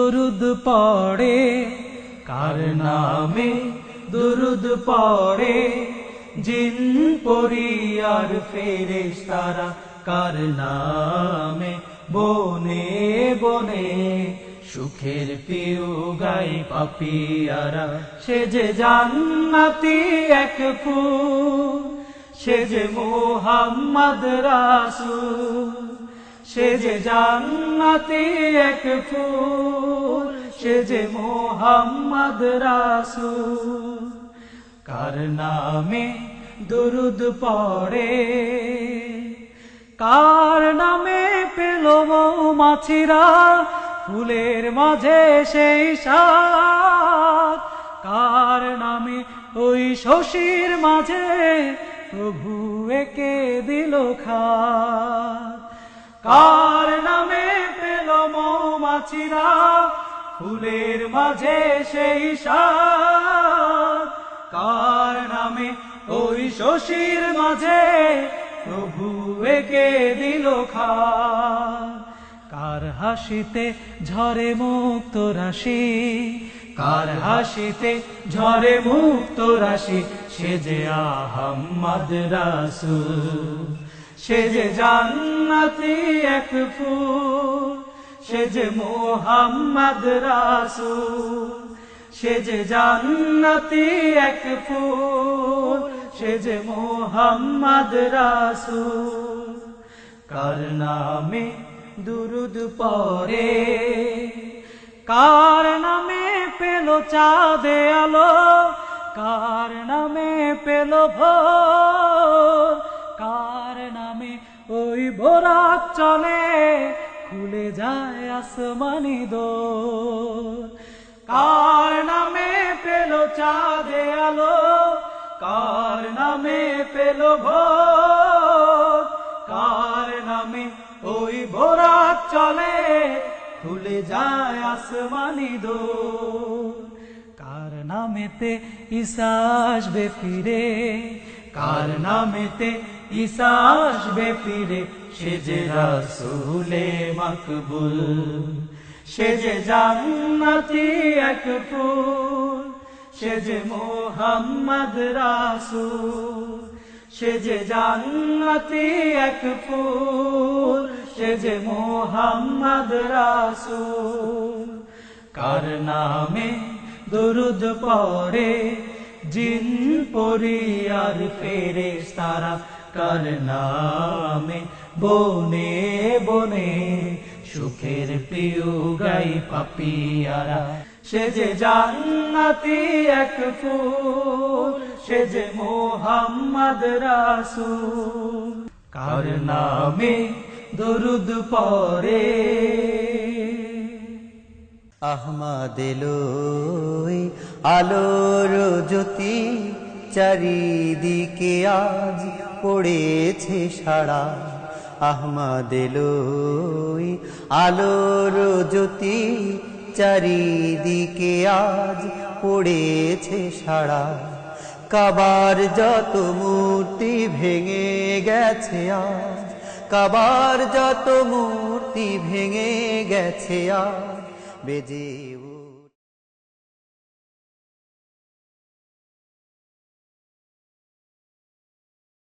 দুরুদ পড়ে, কার নামে দুরুদ পড়ে, জিন পরি আর ফেরেশতারা কার নামে বনে বনে সুখের পিউ গাই পাপিয়ারা। সে যে জান্নাতি এক ফুল, সে যে মুহাম্মদ রাসূল, সে যে জান্নাতি এক ফুল, সে যে মুহাম্মদ রাসূল। কার নামে দুরুদ পড়ে, কার নামে পেল মৌমাছিরা ফুলের মাঝে সেই স্বাদ, কার নামে ওই শশীর মাঝে প্রভু একে দিল খাদ। কার নামে পেল মৌমাছিরা ফুলের মাঝে সেই স্বাদ, কার নামে ওই শশীর মাঝে প্রভু একে দিল খাদ। কার হাসিতে ঝরে মুক্ত রাশি, কার হাসিতে ঝরে মুক্ত রাশি, সে যে আহম্মদ রাসূল, সে যে জান্নাতি এক ফুল, সে যে মুহাম্মদ রাসূল, সে যে জান্নাতি এক ফুল, সে যে মুহাম্মদ রাসূল। কার নামে দুরুদ পড়ে, কার নামে পেল চাঁদে আলো, কার নামে পেল ভোর, কার নামে ওই ভোরাক চলে খুলে যায় আসমানি দোর। কার নামে পেল চাঁদে আলো, কার নামে পেল ভোর, কার নামে ওই ভোরাক চলে খুলে যায় আসমানি দোর। কার নামেতে ঈসা আসবে ফিরে, কার নামেতে ঈসা আসবে ফিরে, সে যে রাসূলে মাকবুল, সে যে জান্নাতি এক ফুল, সে যে মুহাম্মদ রাসূল, সে যে জান্নাতি এক ফুল, সে যে মুহাম্মদ রাসূল। কার নামে দুরুদ পড়ে, জিন পরি আর ফেরেশতারা কার নামে বনে বনে সুখের পিউ গাই পাপিয়ারা। সে যে জান্নাতি এক ফুল, সে যে মুহাম্মদ রাসূল। কার নামে দুরুদ পড়ে। আহমদ এলোই আলোর জ্যোতি, চারিদিকে আজ পড়েছে সাড়া। আহমদ এলোই আলোর জ্যোতি, চারিদিকে আজ পড়েছে সাড়া। কাবার যত মূর্তি ভেঙে গেছে আজ, কাবার যত মূর্তি ভেঙে গেছে আজ, বেজে